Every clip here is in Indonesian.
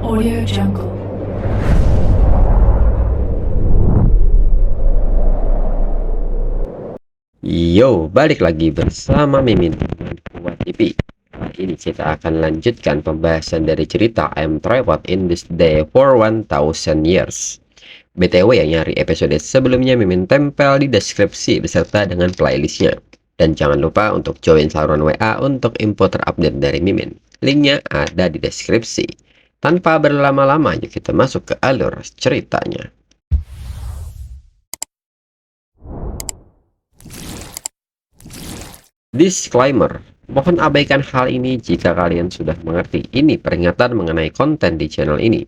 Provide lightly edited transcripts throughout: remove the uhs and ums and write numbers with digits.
Audio Jungle. Yo, balik lagi bersama Mimin Kuat TV. Kali ini kita akan lanjutkan pembahasan dari cerita I'm Trapped in This Day for 1000 Years. BTW yang nyari episode sebelumnya Mimin tempel di deskripsi beserta dengan playlistnya. Dan jangan lupa untuk join saluran WA untuk info terupdate dari Mimin. Linknya ada di deskripsi. Tanpa berlama-lama, yuk kita masuk ke alur ceritanya. Disclaimer, mohon abaikan hal ini jika kalian sudah mengerti. Ini peringatan mengenai konten di channel ini.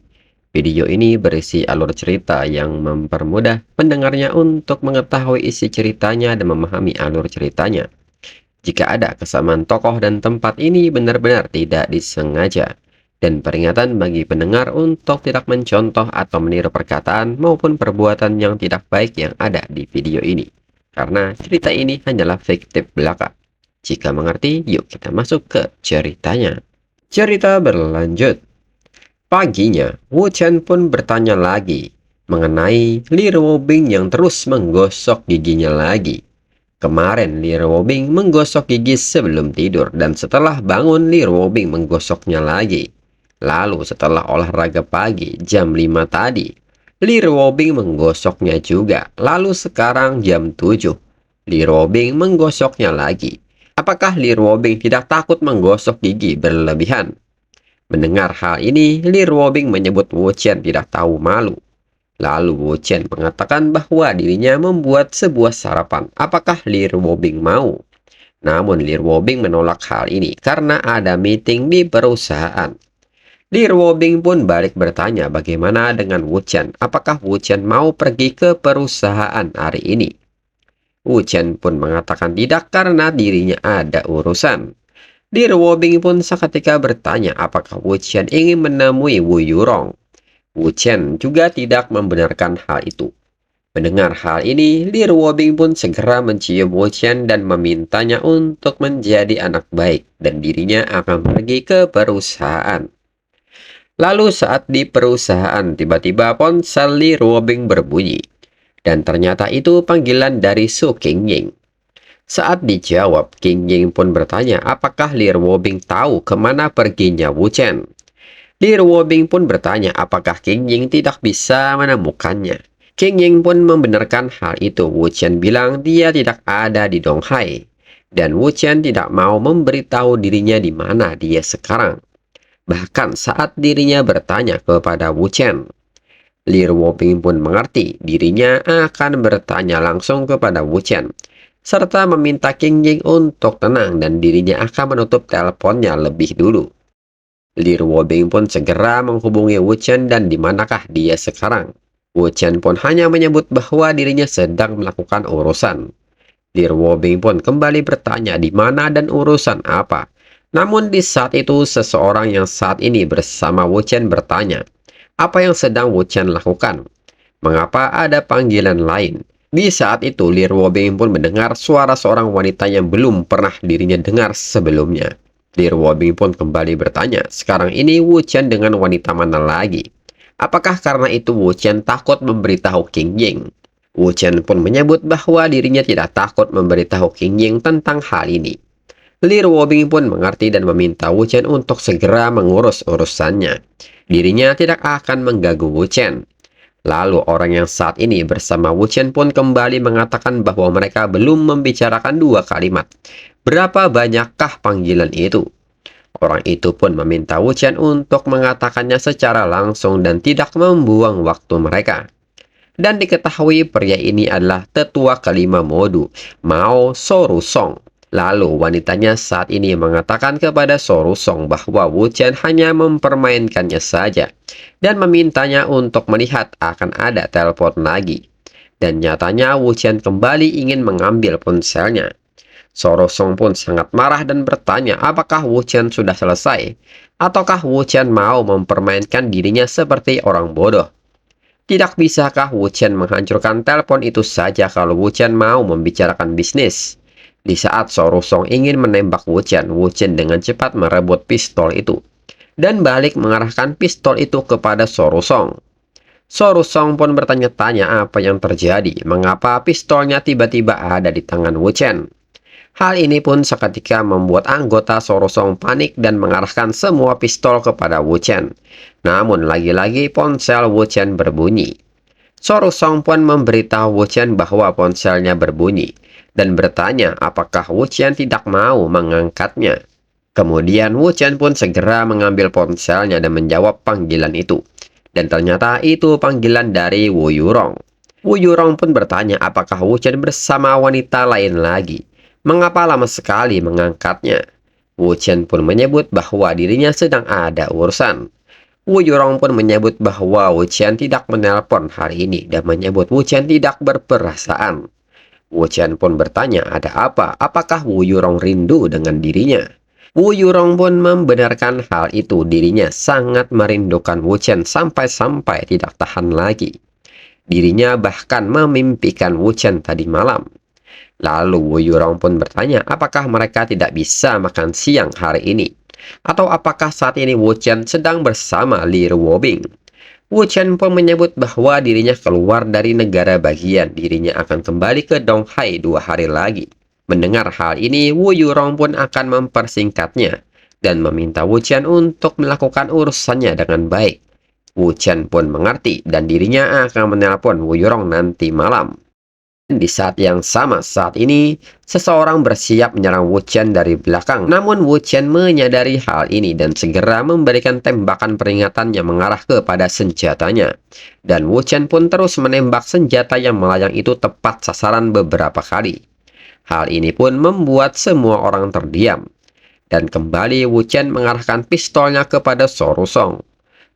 Video ini berisi alur cerita yang mempermudah pendengarnya untuk mengetahui isi ceritanya dan memahami alur ceritanya. Jika ada kesamaan tokoh dan tempat ini benar-benar tidak disengaja. Dan peringatan bagi pendengar untuk tidak mencontoh atau meniru perkataan maupun perbuatan yang tidak baik yang ada di video ini. Karena cerita ini hanyalah fiktif belaka. Jika mengerti, yuk kita masuk ke ceritanya. Cerita berlanjut. Paginya, Wu Chen pun bertanya lagi mengenai Li Ruobing yang terus menggosok giginya lagi. Kemarin Li Ruobing menggosok gigi sebelum tidur dan setelah bangun Li Ruobing menggosoknya lagi. Lalu setelah olahraga pagi jam 5 tadi, Li Ruobing menggosoknya juga. Lalu sekarang jam 7, Li Ruobing menggosoknya lagi. Apakah Li Ruobing tidak takut menggosok gigi berlebihan? Mendengar hal ini, Li Ruobing menyebut Wu Chen tidak tahu malu. Lalu Wu Chen mengatakan bahwa dirinya membuat sebuah sarapan. Apakah Li Ruobing mau? Namun Li Ruobing menolak hal ini karena ada meeting di perusahaan. Li Ruobing pun balik bertanya bagaimana dengan Wu Chen. Apakah Wu Chen mau pergi ke perusahaan hari ini? Wu Chen pun mengatakan tidak karena dirinya ada urusan. Li Ruobing pun seketika bertanya apakah Wu Chen ingin menemui Wu Yurong. Wu Chen juga tidak membenarkan hal itu. Mendengar hal ini, Li Ruobing pun segera mencium Wu Chen dan memintanya untuk menjadi anak baik dan dirinya akan pergi ke perusahaan. Lalu saat di perusahaan, tiba-tiba ponsel Li Ruobing berbunyi. Dan ternyata itu panggilan dari Su Qingying. Saat dijawab, Qingying pun bertanya apakah Li Ruobing tahu kemana perginya Wu Chen. Li Ruobing pun bertanya apakah Qingying tidak bisa menemukannya. Qingying pun membenarkan hal itu. Wu Chen bilang dia tidak ada di Donghai. Dan Wu Chen tidak mau memberitahu dirinya di mana dia sekarang. Bahkan saat dirinya bertanya kepada Wu Chen, Li Ruobing pun mengerti dirinya akan bertanya langsung kepada Wu Chen, serta meminta Qingying untuk tenang dan dirinya akan menutup teleponnya lebih dulu. Li Ruobing pun segera menghubungi Wu Chen dan di manakah dia sekarang. Wu Chen pun hanya menyebut bahwa dirinya sedang melakukan urusan. Li Ruobing pun kembali bertanya di mana dan urusan apa. Namun di saat itu seseorang yang saat ini bersama Wu Chen bertanya, apa yang sedang Wu Chen lakukan? Mengapa ada panggilan lain? Di saat itu Li Ruobing pun mendengar suara seorang wanita yang belum pernah dirinya dengar sebelumnya. Li Ruobing pun kembali bertanya, sekarang ini Wu Chen dengan wanita mana lagi? Apakah karena itu Wu Chen takut memberitahu Qingying? Wu Chen pun menyebut bahwa dirinya tidak takut memberitahu Qingying tentang hal ini. Li Ruobing pun mengerti dan meminta Wu Chen untuk segera mengurus urusannya. Dirinya tidak akan mengganggu Wu Chen. Lalu orang yang saat ini bersama Wu Chen pun kembali mengatakan bahwa mereka belum membicarakan dua kalimat. Berapa banyakkah panggilan itu? Orang itu pun meminta Wu Chen untuk mengatakannya secara langsung dan tidak membuang waktu mereka. Dan diketahui pria ini adalah tetua kelima Modu, Mao Sorusong. Lalu wanitanya saat ini mengatakan kepada Sorusong bahwa Wu Chen hanya mempermainkannya saja dan memintanya untuk melihat akan ada telepon lagi. Dan nyatanya Wu Chen kembali ingin mengambil ponselnya. Sorosong pun sangat marah dan bertanya apakah Wu Chen sudah selesai, ataukah Wu Chen mau mempermainkan dirinya seperti orang bodoh. Tidak bisakah Wu Chen menghancurkan telepon itu saja kalau Wu Chen mau membicarakan bisnis? Di saat Sorosong ingin menembak Wu Chen dengan cepat merebut pistol itu. dan balik mengarahkan pistol itu kepada Sorosong. Sorosong pun bertanya-tanya apa yang terjadi, mengapa pistolnya tiba-tiba ada di tangan Wu Chen. Hal ini pun seketika membuat anggota Sorosong panik dan mengarahkan semua pistol kepada Wu Chen. Namun lagi-lagi ponsel Wu Chen berbunyi. Sorosong pun memberitahu Wu Chen bahwa ponselnya berbunyi dan bertanya apakah Wu Chen tidak mau mengangkatnya. Kemudian Wu Chen pun segera mengambil ponselnya dan menjawab panggilan itu. Dan ternyata itu panggilan dari Wu Yurong. Wu Yurong pun bertanya apakah Wu Chen bersama wanita lain lagi. Mengapa lama sekali mengangkatnya? Wu Chen pun menyebut bahwa dirinya sedang ada urusan. Wu Yurong pun menyebut bahwa Wu Chen tidak menelpon hari ini dan menyebut Wu Chen tidak berperasaan. Wu Chen pun bertanya ada apa? Apakah Wu Yurong rindu dengan dirinya? Wu Yurong pun membenarkan hal itu, dirinya sangat merindukan Wu Chen sampai-sampai tidak tahan lagi. Dirinya bahkan memimpikan Wu Chen tadi malam. Lalu Wu Yurong pun bertanya apakah mereka tidak bisa makan siang hari ini. Atau apakah saat ini Wu Chen sedang bersama Li Ruobing. Wu Chen pun menyebut bahwa dirinya keluar dari negara bagian, dirinya akan kembali ke Donghai 2 hari lagi. Mendengar hal ini, Wu Yurong pun akan mempersingkatnya dan meminta Wu Chen untuk melakukan urusannya dengan baik. Wu Chen pun mengerti dan dirinya akan menelpon Wu Yurong nanti malam. Di saat yang sama saat ini, seseorang bersiap menyerang Wu Chen dari belakang. Namun Wu Chen menyadari hal ini dan segera memberikan tembakan peringatan yang mengarah kepada senjatanya. Dan Wu Chen pun terus menembak senjata yang melayang itu tepat sasaran beberapa kali. Hal ini pun membuat semua orang terdiam. Dan kembali Wu Chen mengarahkan pistolnya kepada Sorosong.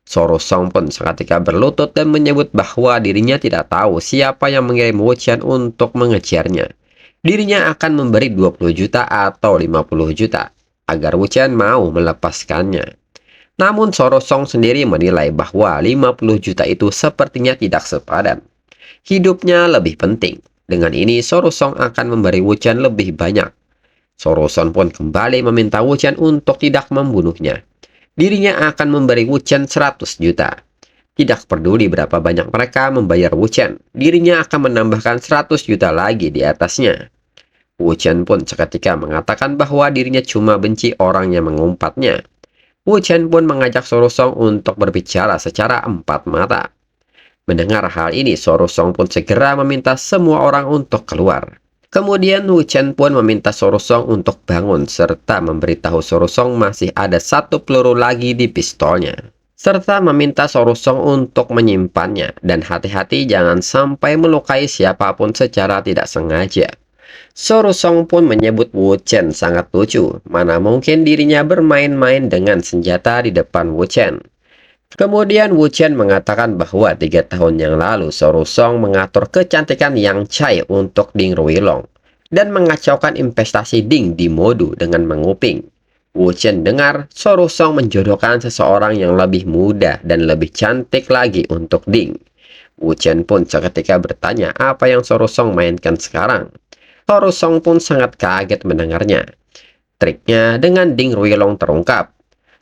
Sorosong pun seketika berlutut dan menyebut bahwa dirinya tidak tahu siapa yang mengirim Wu Chen untuk mengejarnya. Dirinya akan memberi 20 juta atau 50 juta agar Wu Chen mau melepaskannya. Namun Sorosong sendiri menilai bahwa 50 juta itu sepertinya tidak sepadan. Hidupnya lebih penting. Dengan ini Sorosong akan memberi Wu Chen lebih banyak. Sorosong pun kembali meminta Wu Chen untuk tidak membunuhnya. Dirinya akan memberi Wu Chen 100 juta. Tidak peduli berapa banyak mereka membayar Wu Chen, dirinya akan menambahkan 100 juta lagi di atasnya. Wu Chen pun seketika mengatakan bahwa dirinya cuma benci orang yang mengumpatnya. Wu Chen pun mengajak Sorosong untuk berbicara secara empat mata. Mendengar hal ini, Sorosong pun segera meminta semua orang untuk keluar. Kemudian Wu Chen pun meminta Sorosong untuk bangun serta memberitahu Sorosong masih ada 1 peluru lagi di pistolnya. Serta meminta Sorosong untuk menyimpannya dan hati-hati jangan sampai melukai siapapun secara tidak sengaja. Sorosong pun menyebut Wu Chen sangat lucu, mana mungkin dirinya bermain-main dengan senjata di depan Wu Chen. Kemudian Wu Chen mengatakan bahwa 3 tahun yang lalu Sorosong mengatur kecantikan Yang Chai untuk Ding Ruilong dan mengacaukan investasi Ding di Modu dengan menguping. Wu Chen dengar Sorosong menjodohkan seseorang yang lebih muda dan lebih cantik lagi untuk Ding. Wu Chen pun seketika bertanya apa yang Sorosong mainkan sekarang. Sorosong pun sangat kaget mendengarnya. Triknya dengan Ding Ruilong terungkap.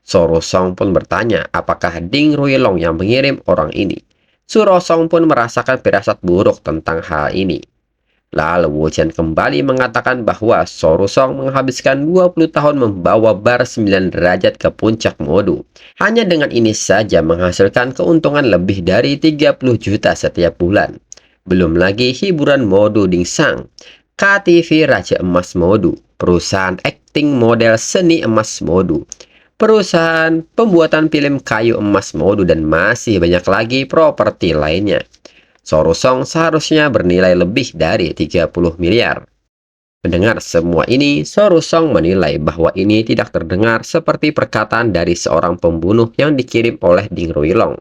Sorosong pun bertanya apakah Ding Ruilong yang mengirim orang ini. Sorosong pun merasakan firasat buruk tentang hal ini. Lalu Wu Chen kembali mengatakan bahwa Sorosong menghabiskan 20 tahun membawa bar 9 derajat ke puncak Modu. Hanya dengan ini saja menghasilkan keuntungan lebih dari 30 juta setiap bulan. Belum lagi hiburan Modu Dingsang, KTV Raja Emas Modu, perusahaan akting model seni emas Modu, perusahaan pembuatan film kayu emas Modu, dan masih banyak lagi properti lainnya. Sorosong seharusnya bernilai lebih dari 30 miliar. Mendengar semua ini, Sorosong menilai bahwa ini tidak terdengar seperti perkataan dari seorang pembunuh yang dikirim oleh Ding Ruilong.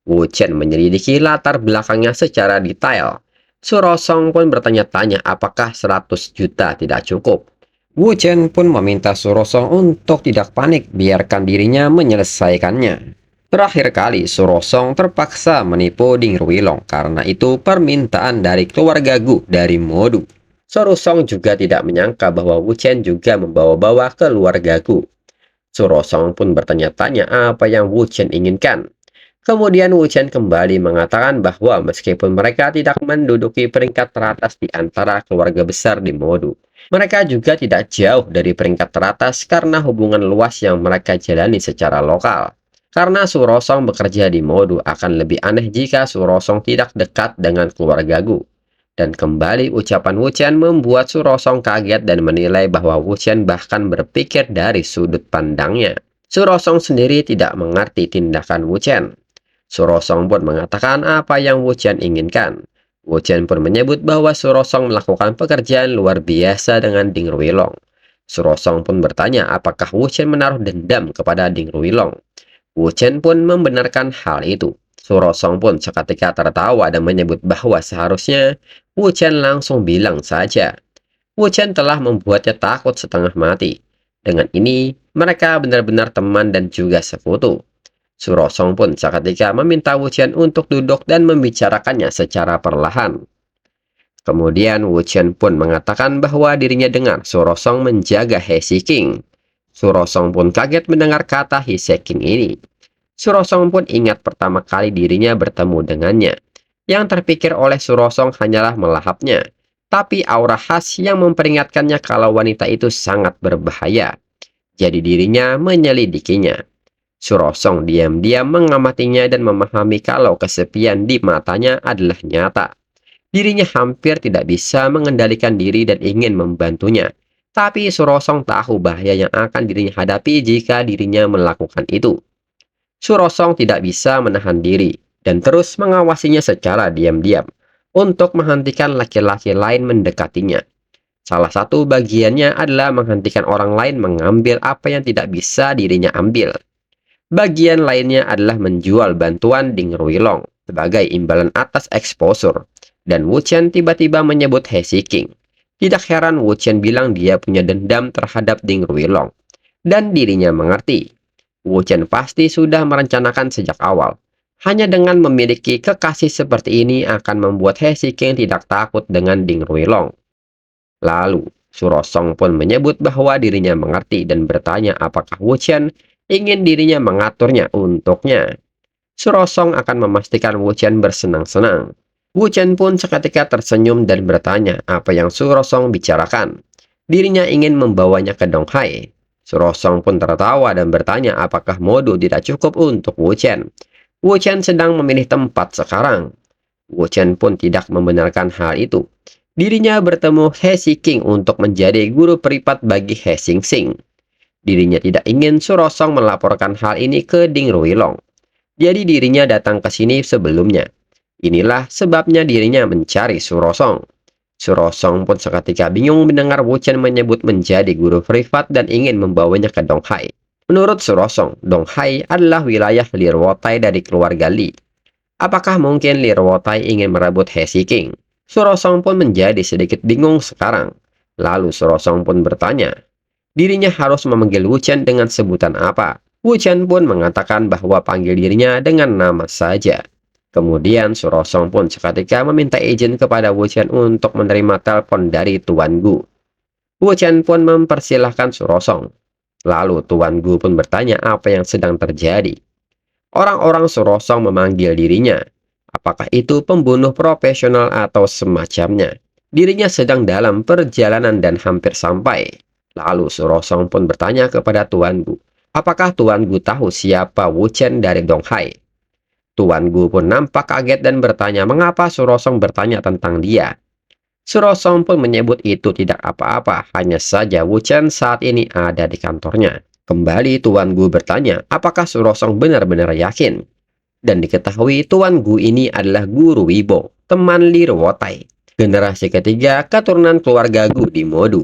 Wu Chen menyelidiki latar belakangnya secara detail. Sorosong pun bertanya-tanya apakah 100 juta tidak cukup. Wu Chen pun meminta Sorosong untuk tidak panik, biarkan dirinya menyelesaikannya. Terakhir kali, Sorosong terpaksa menipu Ding Ruilong karena itu permintaan dari keluarga Gu dari Modu. Sorosong juga tidak menyangka bahwa Wu Chen juga membawa-bawa keluarga Gu. Su Rosong pun bertanya-tanya apa yang Wu Chen inginkan. Kemudian Wu Chen kembali mengatakan bahwa meskipun mereka tidak menduduki peringkat teratas di antara keluarga besar di Modu, mereka juga tidak jauh dari peringkat teratas karena hubungan luas yang mereka jalani secara lokal. Karena Su Rosong bekerja di Modu, akan lebih aneh jika Su Rosong tidak dekat dengan keluarga Gu. Dan kembali ucapan Wu Chen membuat Su Rosong kaget dan menilai bahwa Wu Chen bahkan berpikir dari sudut pandangnya. Su Rosong sendiri tidak mengerti tindakan Wu Chen. Su Rosong pun mengatakan apa yang Wu Chen inginkan. Wu Chen pun menyebut bahwa Su Rosong melakukan pekerjaan luar biasa dengan Ding Ruilong. Su Rosong pun bertanya apakah Wu Chen menaruh dendam kepada Ding Ruilong. Wu Chen pun membenarkan hal itu. Su Rosong pun seketika tertawa dan menyebut bahwa seharusnya Wu Chen langsung bilang saja. Wu Chen telah membuatnya takut setengah mati. Dengan ini, mereka benar-benar teman dan juga sekutu. Su Rosong pun seketika meminta Wu Chen untuk duduk dan membicarakannya secara perlahan. Kemudian Wu Chen pun mengatakan bahwa dirinya dengar Su Rosong menjaga He King. Su Rosong pun kaget mendengar kata He King ini. Su Rosong pun ingat pertama kali dirinya bertemu dengannya. Yang terpikir oleh Su Rosong hanyalah melahapnya, tapi aura khas yang memperingatkannya kalau wanita itu sangat berbahaya. Jadi dirinya menyelidikinya. Su Rosong diam-diam mengamatinya dan memahami kalau kesepian di matanya adalah nyata. Dirinya hampir tidak bisa mengendalikan diri dan ingin membantunya. Tapi Su Rosong tahu bahaya yang akan dirinya hadapi jika dirinya melakukan itu. Su Rosong tidak bisa menahan diri dan terus mengawasinya secara diam-diam untuk menghentikan laki-laki lain mendekatinya. Salah satu bagiannya adalah menghentikan orang lain mengambil apa yang tidak bisa dirinya ambil. Bagian lainnya adalah menjual bantuan Ding Ruilong sebagai imbalan atas exposure. Dan Wu Chen tiba-tiba menyebut He King. Tidak heran Wu Chen bilang dia punya dendam terhadap Ding Ruilong. Dan dirinya mengerti. Wu Chen pasti sudah merencanakan sejak awal. Hanya dengan memiliki kekasih seperti ini akan membuat He King tidak takut dengan Ding Ruilong. Lalu, Su Rosong pun menyebut bahwa dirinya mengerti dan bertanya apakah Wu Chen ingin dirinya mengaturnya untuknya. Su Rosong akan memastikan Wu Chen bersenang-senang. Wu Chen pun seketika tersenyum dan bertanya apa yang Su Rosong bicarakan. Dirinya ingin membawanya ke Donghai. Su Rosong pun tertawa dan bertanya apakah Modu tidak cukup untuk Wu Chen. Wu Chen sedang memilih tempat sekarang. Wu Chen pun tidak membenarkan hal itu. Dirinya bertemu He King untuk menjadi guru privat bagi He Xing. Dirinya tidak ingin Su Rosong melaporkan hal ini ke Ding Ruilong. Jadi dirinya datang ke sini sebelumnya. Inilah sebabnya dirinya mencari Su Rosong. Su Rosong pun seketika bingung mendengar Wu Chen menyebut menjadi guru privat dan ingin membawanya ke Donghai. Menurut Su Rosong, Donghai adalah wilayah Lir Wotai dari keluarga Li. Apakah mungkin Lir Wotai ingin merebut He King? Su Rosong pun menjadi sedikit bingung sekarang. Lalu Su Rosong pun bertanya, dirinya harus memanggil Wu Chen dengan sebutan apa? Wu Chen pun mengatakan bahwa panggil dirinya dengan nama saja. Kemudian Su Rosong pun seketika meminta izin kepada Wu Chen untuk menerima telepon dari Tuan Gu. Wu Chen pun mempersilahkan Su Rosong. Lalu Tuan Gu pun bertanya apa yang sedang terjadi. Orang-orang Su Rosong memanggil dirinya. Apakah itu pembunuh profesional atau semacamnya? Dirinya sedang dalam perjalanan dan hampir sampai. Lalu Su Rosong pun bertanya kepada Tuan Gu. Apakah Tuan Gu tahu siapa Wu Chen dari Donghai? Tuan Gu pun nampak kaget dan bertanya mengapa Su Rosong bertanya tentang dia. Su Rosong pun menyebut itu tidak apa-apa, hanya saja Wu Chen saat ini ada di kantornya. Kembali Tuan Gu bertanya apakah Su Rosong benar-benar yakin. Dan diketahui Tuan Gu ini adalah Guru Wibo, teman Lir Wotai, generasi ketiga keturunan keluarga Gu di Modu.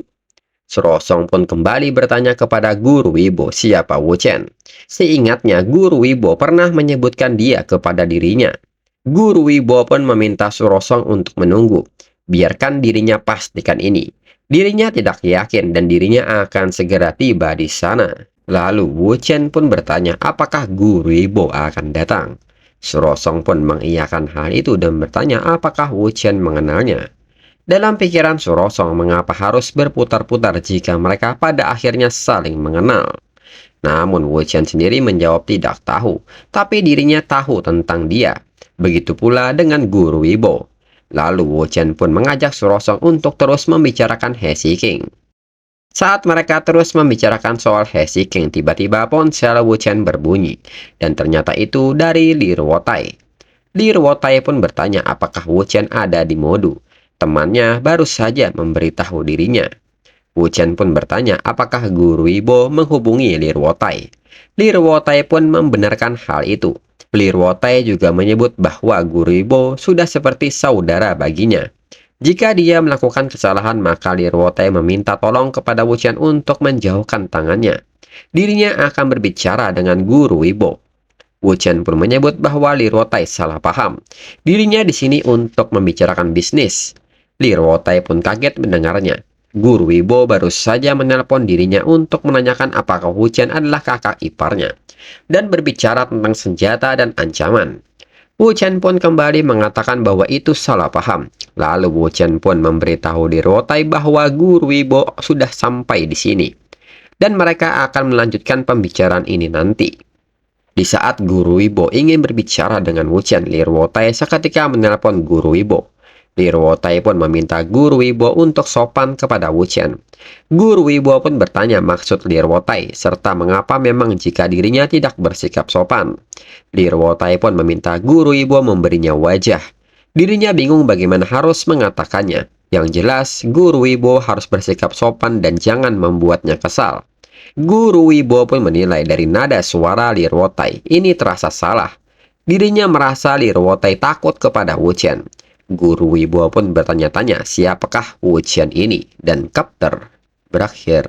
Su Rosong pun kembali bertanya kepada Guru Wibo siapa Wu Chen. Seingatnya Guru Wibo pernah menyebutkan dia kepada dirinya. Guru Wibo pun meminta Su Rosong untuk menunggu. Biarkan dirinya pastikan ini. Dirinya tidak yakin dan dirinya akan segera tiba di sana. Lalu Wu Chen pun bertanya apakah Guru Wibo akan datang. Su Rosong pun mengiyakan hal itu dan bertanya apakah Wu Chen mengenalnya. Dalam pikiran Su Rosong mengapa harus berputar-putar jika mereka pada akhirnya saling mengenal. Namun Wu Qian sendiri menjawab tidak tahu, tapi dirinya tahu tentang dia. Begitu pula dengan guru Wibo. Lalu Wu Qian pun mengajak Surosong untuk terus membicarakan He King. Saat mereka terus membicarakan soal He King, tiba-tiba ponsel Wu Qian berbunyi, dan ternyata itu dari Li Ruotai. Li Ruotai pun bertanya apakah Wu Qian ada di Modu. Temannya baru saja memberitahu dirinya. Wu Qian pun bertanya apakah Guru Wibo menghubungi Li Ruotai. Li Ruotai pun membenarkan hal itu. Li Ruotai juga menyebut bahwa Guru Wibo sudah seperti saudara baginya. Jika dia melakukan kesalahan, maka Li Ruotai meminta tolong kepada Wu Qian untuk menjauhkan tangannya. Dirinya akan berbicara dengan Guru Wibo. Wu Qian pun menyebut bahwa Li Ruotai salah paham. Dirinya di sini untuk membicarakan bisnis. Li Ruotai pun kaget mendengarnya. Guru Wibo baru saja menelpon dirinya untuk menanyakan apakah Wu Qian adalah kakak iparnya, dan berbicara tentang senjata dan ancaman. Wu Qian pun kembali mengatakan bahwa itu salah paham. Lalu Wu Qian pun memberitahu Li Ruotai bahwa Guru Wibo sudah sampai di sini, dan mereka akan melanjutkan pembicaraan ini nanti. Di saat Guru Wibo ingin berbicara dengan Wu Qian, Li Ruotai seketika menelpon Guru Wibo. Li Ruotai pun meminta Guru Wibo untuk sopan kepada Wu Qian. Guru Wibo pun bertanya maksud Li Ruotai, serta mengapa memang jika dirinya tidak bersikap sopan. Li Ruotai pun meminta Guru Wibo memberinya wajah. Dirinya bingung bagaimana harus mengatakannya. Yang jelas, Guru Wibo harus bersikap sopan dan jangan membuatnya kesal. Guru Wibo pun menilai dari nada suara Li Ruotai, ini terasa salah. Dirinya merasa Li Ruotai takut kepada Wu Qian. Guru Wibo pun bertanya-tanya siapakah Wu Qian ini, dan chapter berakhir.